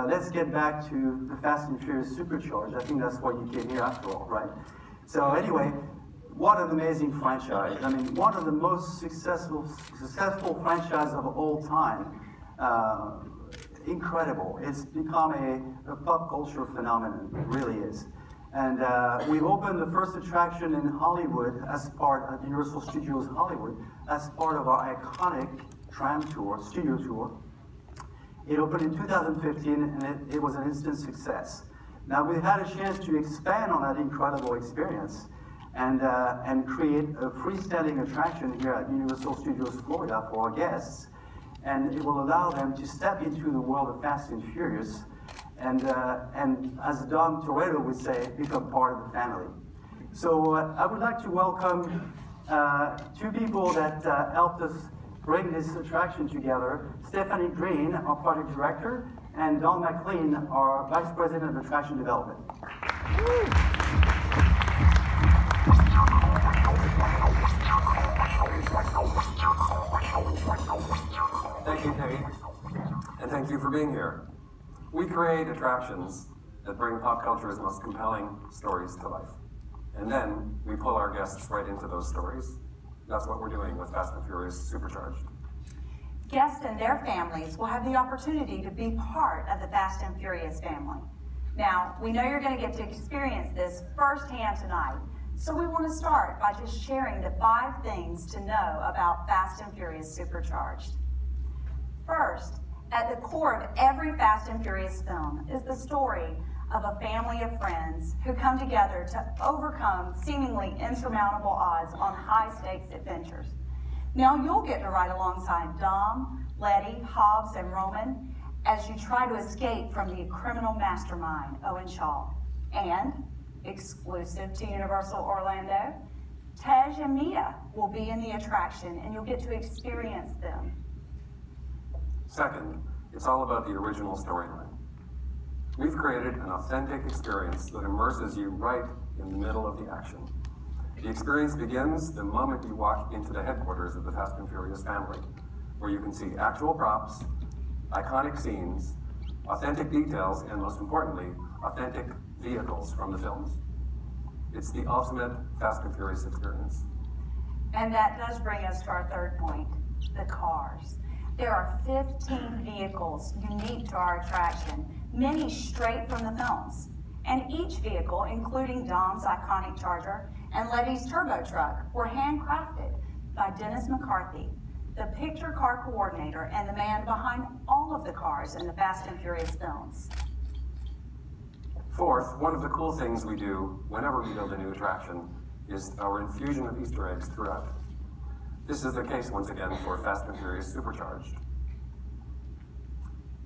let's get back to the Fast and Furious Supercharged. I think that's why you came here after all, right? So anyway, what an amazing franchise. I mean, one of the most successful franchises of all time. Incredible. It's become a pop culture phenomenon, it really is. And we opened the first attraction in Hollywood as part of Universal Studios Hollywood as part of our iconic tram tour, studio tour. It opened in 2015 and it was an instant success. Now we've had a chance to expand on that incredible experience and create a freestanding attraction here at Universal Studios Florida for our guests. And it will allow them to step into the world of Fast and Furious and as Dom Toretto would say, become part of the family. So I would like to welcome two people that helped us bring this attraction together. Stephanie Green, our project director, and Don MacLean, our vice president of attraction development. Thank you, Thierry, and thank you for being here. We create attractions that bring pop culture's most compelling stories to life. And then we pull our guests right into those stories. That's what we're doing with Fast and Furious Supercharged. Guests and their families will have the opportunity to be part of the Fast and Furious family. Now, we know you're going to get to experience this firsthand tonight, so we want to start by just sharing the 5 things to know about Fast and Furious Supercharged. First, at the core of every Fast and Furious film is the story of a family of friends who come together to overcome seemingly insurmountable odds on high-stakes adventures. Now you'll get to ride alongside Dom, Letty, Hobbs, and Roman as you try to escape from the criminal mastermind, Owen Shaw. And, exclusive to Universal Orlando, Tej and Mia will be in the attraction and you'll get to experience them. Second, it's all about the original storyline. We've created an authentic experience that immerses you right in the middle of the action. The experience begins the moment you walk into the headquarters of the Fast and Furious family, where you can see actual props, iconic scenes, authentic details, and most importantly, authentic vehicles from the films. It's the ultimate Fast and Furious experience. And that does bring us to our third point, the cars. There are 15 vehicles unique to our attraction, many straight from the films. And each vehicle, including Dom's iconic Charger and Letty's turbo truck, were handcrafted by Dennis McCarthy, the picture car coordinator and the man behind all of the cars in the Fast and Furious films. Fourth, one of the cool things we do whenever we build a new attraction is our infusion of Easter eggs throughout. This is the case once again for Fast and Furious Supercharged.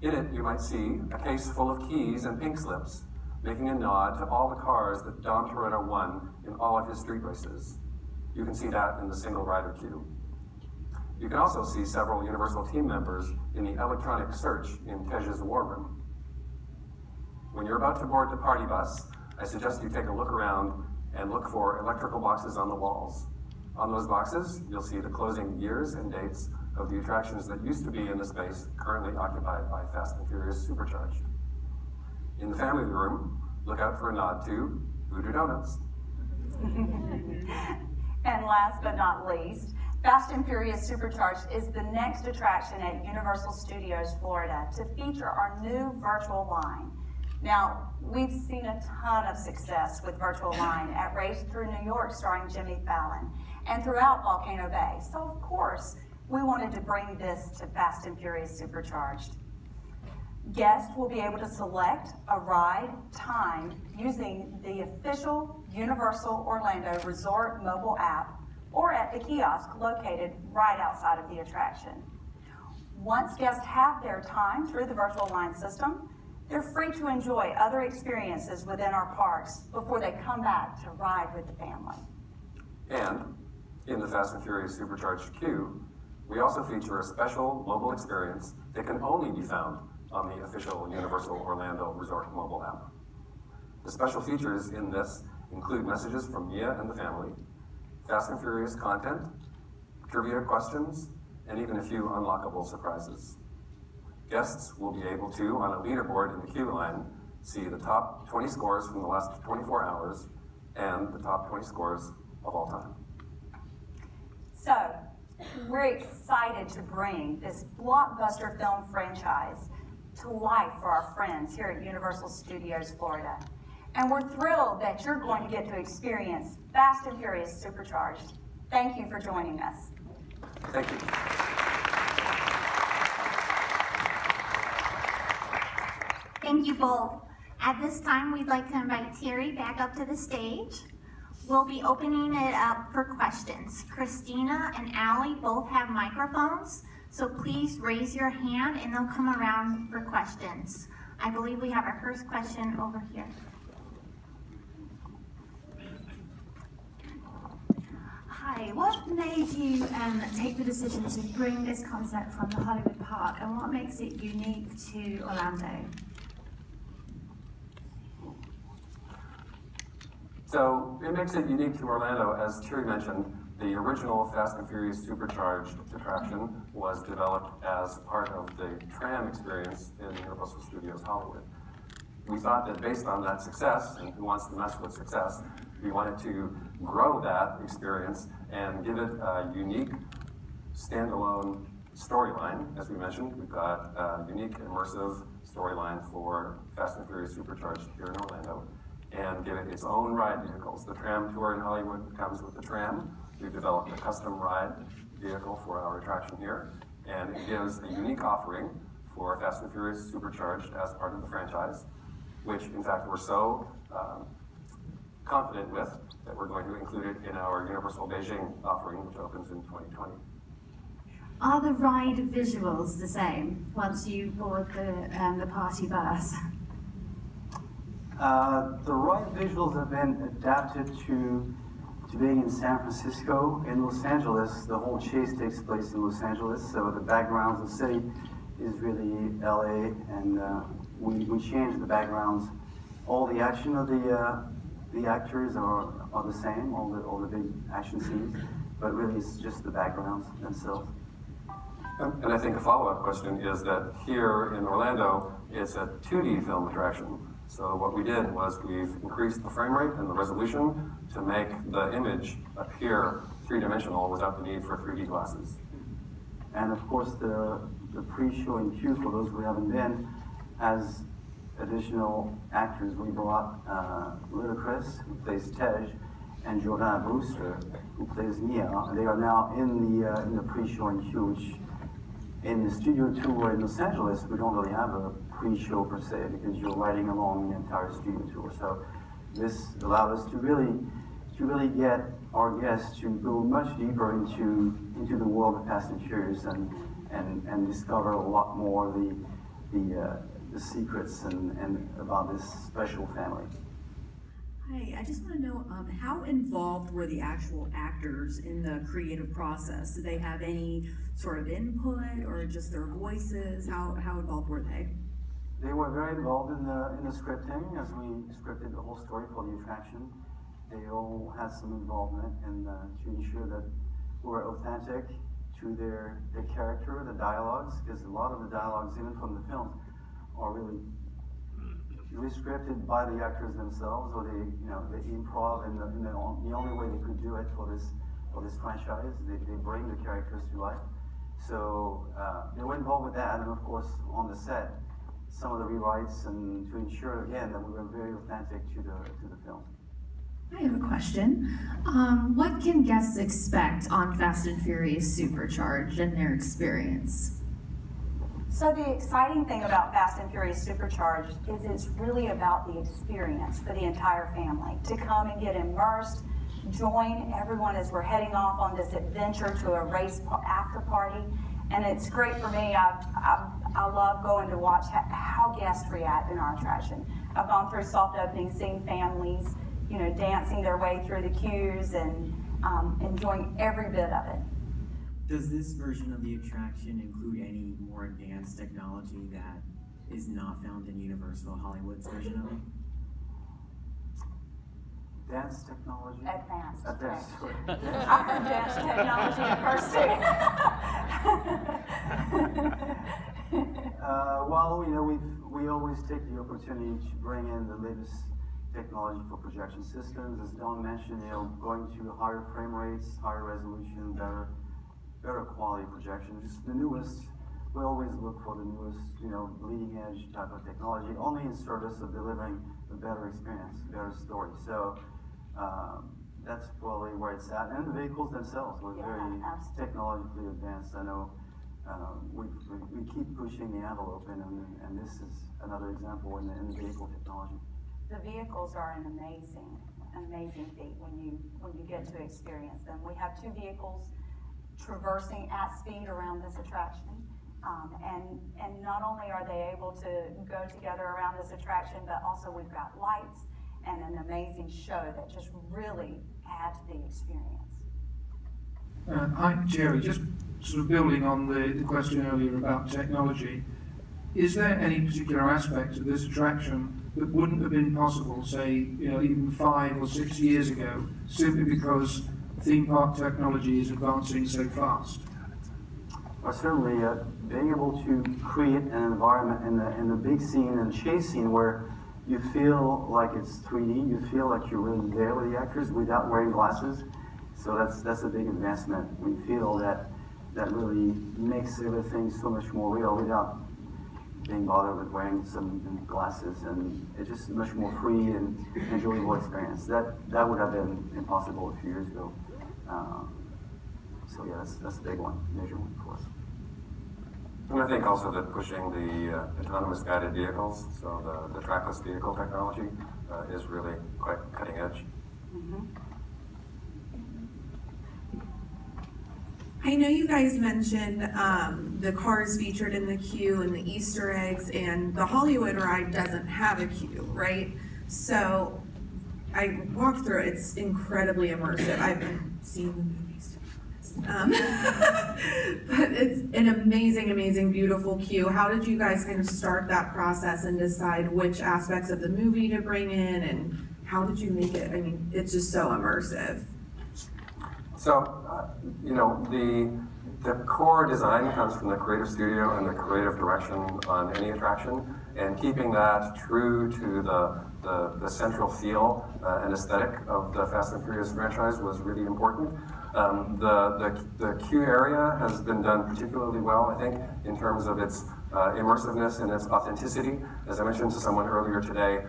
In it, you might see a case full of keys and pink slips, making a nod to all the cars that Dom Toretto won in all of his street races. You can see that in the single rider queue. You can also see several Universal team members in the electronic search in Tej's war room. When you're about to board the party bus, I suggest you take a look around and look for electrical boxes on the walls. On those boxes, you'll see the closing years and dates of the attractions that used to be in the space currently occupied by Fast and Furious Supercharged. In the family room, look out for a nod to Voodoo Donuts. And last but not least, Fast and Furious Supercharged is the next attraction at Universal Studios Florida to feature our new virtual line. Now, we've seen a ton of success with Virtual Line at Race Through New York starring Jimmy Fallon and throughout Volcano Bay. So of course, we wanted to bring this to Fast and Furious Supercharged. Guests will be able to select a ride time using the official Universal Orlando Resort mobile app or at the kiosk located right outside of the attraction. Once guests have their time through the Virtual Line system, they're free to enjoy other experiences within our parks before they come back to ride with the family. And in the Fast and Furious Supercharged queue, we also feature a special mobile experience that can only be found on the official Universal Orlando Resort mobile app. The special features in this include messages from Mia and the family, Fast and Furious content, trivia questions, and even a few unlockable surprises. Guests will be able to, on a leaderboard in the queue line, see the top 20 scores from the last 24 hours and the top 20 scores of all time. So, we're excited to bring this blockbuster film franchise to life for our friends here at Universal Studios Florida. And we're thrilled that you're going to get to experience Fast and Furious Supercharged. Thank you for joining us. Thank you. Thank you both. At this time, we'd like to invite Thierry back up to the stage. We'll be opening it up for questions. Christina and Allie both have microphones, so please raise your hand and they'll come around for questions. I believe we have our first question over here. Hi, what made you take the decision to bring this concept from the Hollywood Park, and what makes it unique to Orlando? So it makes it unique to Orlando. As Thierry mentioned, the original Fast and Furious Supercharged attraction was developed as part of the tram experience in Universal Studios Hollywood. We thought that based on that success, and who wants to mess with success, we wanted to grow that experience and give it a unique standalone storyline. As we mentioned, we've got a unique immersive storyline for Fast and Furious Supercharged here in Orlando, and give it its own ride vehicles. The tram tour in Hollywood comes with the tram. We've developed a custom ride vehicle for our attraction here, and it gives a unique offering for Fast and Furious Supercharged as part of the franchise, which in fact we're so confident with that we're going to include it in our Universal Beijing offering, which opens in 2020. Are the ride visuals the same once you board the party bus? The ride visuals have been adapted to being in San Francisco. In Los Angeles, the whole chase takes place in Los Angeles, so the backgrounds of the city is really LA, and we changed the backgrounds. All the action of the actors are the same, all the big action scenes, but really it's just the backgrounds themselves. And I think a follow-up question is that here in Orlando, it's a 2D film attraction. So what we did was we've increased the frame rate and the resolution to make the image appear three-dimensional without the need for 3D glasses. And of course, the pre-show in queue, for those who haven't been, has additional actors. We brought Ludacris, who plays Tej, and Jordana Brewster, who plays Mia. They are now in the pre-show in queue, which in the studio tour in Los Angeles, we don't really have a pre-show per se, because you're riding along the entire studio tour. So this allowed us to really get our guests to go much deeper into the world of Fast and Furious and discover a lot more the secrets and about this special family. Hi, I just want to know how involved were the actual actors in the creative process? Did they have any sort of input or just their voices? How involved were they? They were very involved in the scripting as we scripted the whole story for the attraction. They all had some involvement in to ensure that we were authentic to their character, the dialogues, because a lot of the dialogues, even from the films, are really scripted by the actors themselves, or they improv, and the only way they could do it for this franchise, they bring the characters to life. So they were involved with that, and of course on the set, some of the rewrites, and to ensure again that we were very authentic to the film. I have a question. What can guests expect on Fast and Furious Supercharged in their experience? So the exciting thing about Fast and Furious Supercharged is it's really about the experience for the entire family, to come and get immersed, join everyone as we're heading off on this adventure to a race after party. And it's great for me. I love going to watch how guests react in our attraction. I've gone through soft openings, seeing families, dancing their way through the queues and enjoying every bit of it. Does this version of the attraction include any more advanced technology that is not found in Universal Hollywood's version of it? Dance technology? Advanced. Advanced. I heard dance technology at first too. Well, we always take the opportunity to bring in the latest technology for projection systems. As Don mentioned, going to higher frame rates, higher resolution, better quality projection. Just the newest. We always look for the newest, bleeding edge type of technology, only in service of delivering a better experience, a better story. So that's probably where it's at. And the vehicles themselves were very technologically advanced. I know we keep pushing the envelope, and this is another example in the vehicle technology. The vehicles are an amazing feat when you get to experience them. We have 2 vehicles traversing at speed around this attraction. And not only are they able to go together around this attraction, but also we've got lights and an amazing show that just really add to the experience. Hi, Thierry. Just sort of building on the question earlier about technology, is there any particular aspect of this attraction that wouldn't have been possible, say, even 5 or 6 years ago, simply because theme park technology is advancing so fast? Well, certainly, being able to create an environment in the big scene and chase scene where you feel like it's 3D, you feel like you're really there with the actors without wearing glasses. So that's a big advancement. We feel that really makes everything so much more real without being bothered with wearing some glasses, and it's just much more free and enjoyable experience. That would have been impossible a few years ago. So yeah, that's a big one, major one for us. And I think also that pushing the autonomous guided vehicles, so the trackless vehicle technology, is really quite cutting edge. Mm-hmm. I know you guys mentioned the cars featured in the queue and the Easter eggs, and the Hollywood ride doesn't have a queue, right? So I walked through it. It's incredibly immersive. I've been seeing the movies, to be honest. But it's an amazing, amazing, beautiful queue. How did you guys kind of start that process and decide which aspects of the movie to bring in, and how did you make it? I mean, it's just so immersive. So, the core design comes from the creative studio and the creative direction on any attraction, and keeping that true to the central feel and aesthetic of the Fast and Furious franchise was really important. The queue area has been done particularly well, I think, in terms of its immersiveness and its authenticity. As I mentioned to someone earlier today,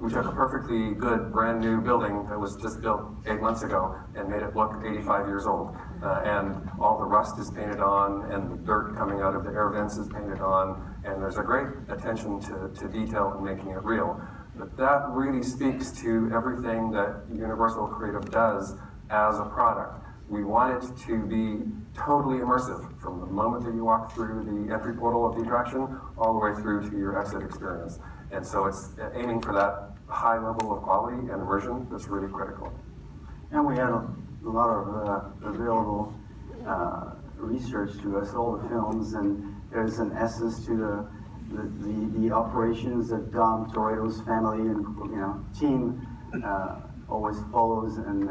we took a perfectly good, brand new building that was just built 8 months ago and made it look 85 years old. And all the rust is painted on, and the dirt coming out of the air vents is painted on, and there's a great attention to detail in making it real. But that really speaks to everything that Universal Creative does as a product. We want it to be totally immersive from the moment that you walk through the entry portal of the attraction all the way through to your exit experience. And so it's aiming for that high level of quality and immersion that's really critical. And we had a lot of available research to us, all the films, and there's an essence to the operations that Dom Toretto's family and team always follows, and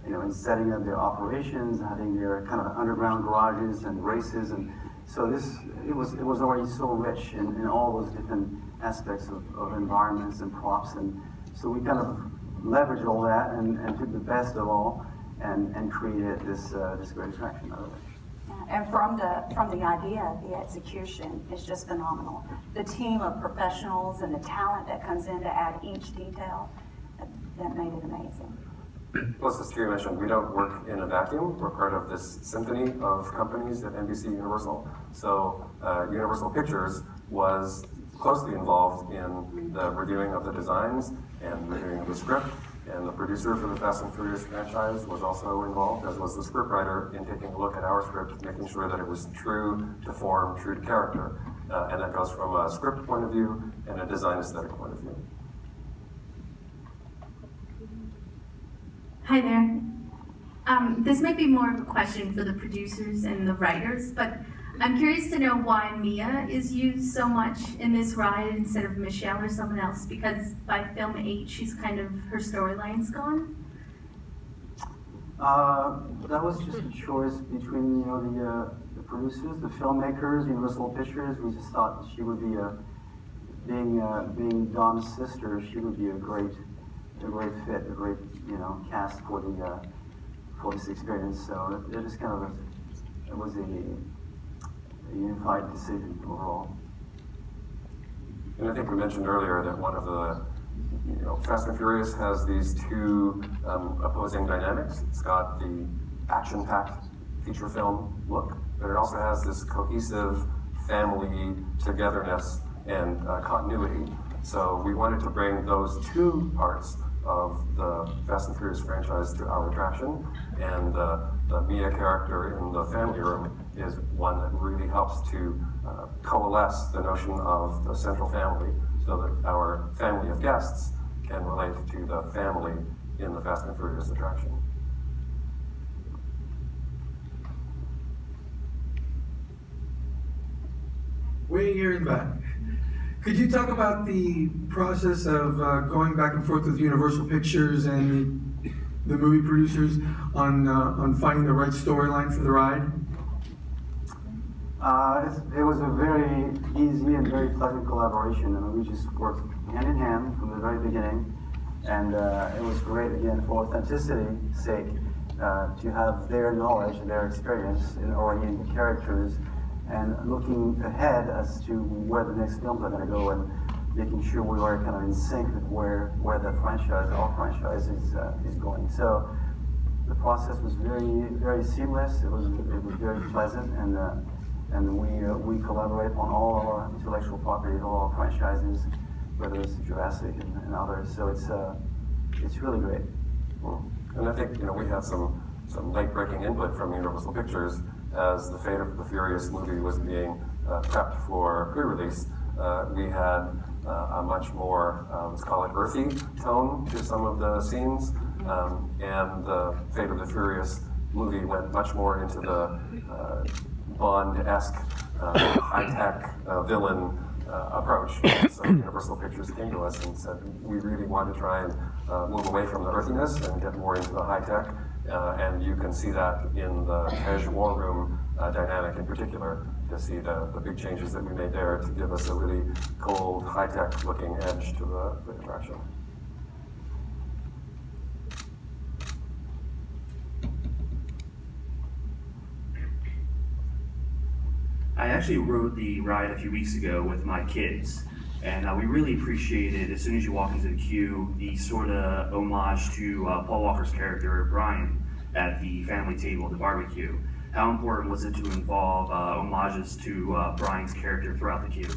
in setting up their operations, having their kind of underground garages and races, and so it was already so rich in all those different aspects of environments and props, and so we kind of leveraged all that and took the best of all and created this great attraction out of it. And from the idea, the execution is just phenomenal. The team of professionals and the talent that comes in to add each detail, that made it amazing. Plus, as Thierry mentioned, we don't work in a vacuum. We're part of this symphony of companies at NBC Universal. So Universal Pictures was closely involved in the reviewing of the designs and reviewing of the script. And the producer for the Fast and Furious franchise was also involved, as was the scriptwriter, in taking a look at our script, making sure that it was true to form, true to character. And that goes from a script point of view and a design aesthetic point of view. Hi there. This might be more of a question for the producers and the writers, but I'm curious to know why Mia is used so much in this ride instead of Michelle or someone else, because by film 8, she's kind of, her storyline's gone. That was just a choice between the producers, the filmmakers, Universal Pictures. We just thought she would be being Don's sister, she would be a great fit, a great cast for this experience. So it just kind of was a unified decision overall. And I think we mentioned earlier that one of the Fast and Furious has these two opposing dynamics. It's got the action-packed feature film look, but it also has this cohesive family togetherness and continuity. So we wanted to bring those two parts of the Fast and Furious franchise to our attraction, and the Mia character in the family room is one that really helps to coalesce the notion of the central family so that our family of guests can relate to the family in the Fast and Furious attraction. Way here in the back. Could you talk about the process of going back and forth with Universal Pictures and the movie producers on finding the right storyline for the ride? It was a very easy and very pleasant collaboration. I mean, we just worked hand in hand from the very beginning, and it was great, again, for authenicity's sake, to have their knowledge and their experience in orienting the characters and looking ahead as to where the next films are going to go, and making sure we were kind of in sync with where the franchise, our franchise, is going. So the process was very seamless. It was very pleasant, and we collaborate on all our intellectual properties, all our franchises, whether it's Jurassic and others. So it's really great. And I think we had some late-breaking input from Universal Pictures as the Fate of the Furious movie was being prepped for pre-release. We had a much more, let's call it earthy tone to some of the scenes, and the Fate of the Furious movie went much more into the Bond-esque, high-tech villain approach. So Universal Pictures came to us and said, we really want to try and move away from the earthiness and get more into the high-tech. And you can see that in the Tej War Room dynamic in particular, to see the big changes that we made there to give us a really cold, high-tech looking edge to the attraction. I actually rode the ride a few weeks ago with my kids, and we really appreciated, as soon as you walk into the queue, the sort of homage to Paul Walker's character, Brian, at the family table at the barbecue. How important was it to involve homages to Brian's character throughout the queue?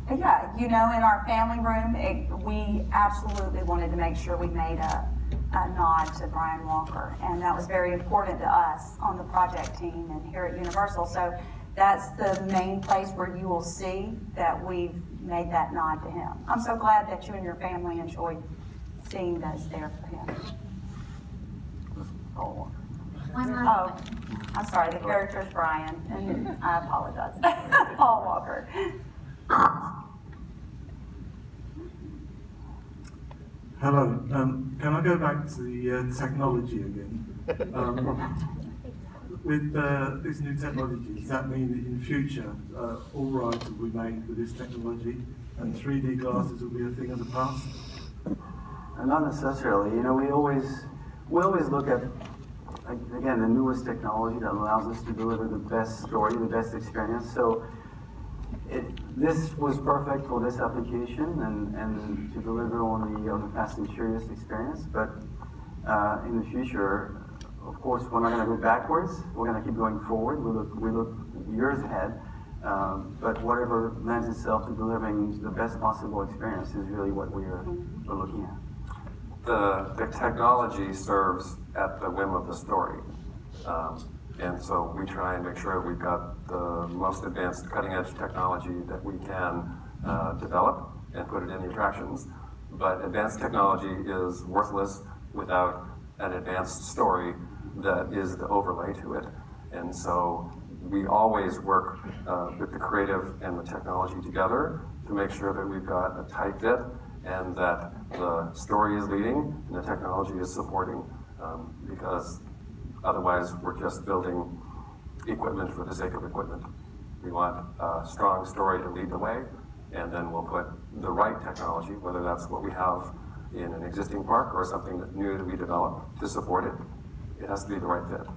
Yeah, in our family room, we absolutely wanted to make sure we made a nod to Brian Walker, and that was very important to us on the project team and here at Universal. So that's the main place where you will see that we've made that nod to him. I'm so glad that you and your family enjoyed seeing those there for him. Oh, I'm sorry, the character is Brian, and I apologize. Paul Walker. Hello. Can I go back to the technology again? With this new technology, does that mean that in future all rides will be made with this technology and 3D glasses will be a thing of the past? Not necessarily. We always look at, again, the newest technology that allows us to deliver the best story, the best experience. So this was perfect for this application and to deliver on the Fast and Furious experience. But in the future, of course, we're not going to go backwards. We're going to keep going forward. We look years ahead. But whatever lends itself to delivering the best possible experience is really what we're looking at. The technology serves at the whim of the story. And so we try and make sure we've got the most advanced cutting-edge technology that we can develop and put it in the attractions. But advanced technology is worthless without an advanced story that is the overlay to it. And so we always work with the creative and the technology together to make sure that we've got a tight fit and that the story is leading and the technology is supporting, because otherwise we're just building equipment for the sake of equipment. We want a strong story to lead the way, and then we'll put the right technology, whether that's what we have in an existing park or something new that we develop to support it. It has to be the right fit.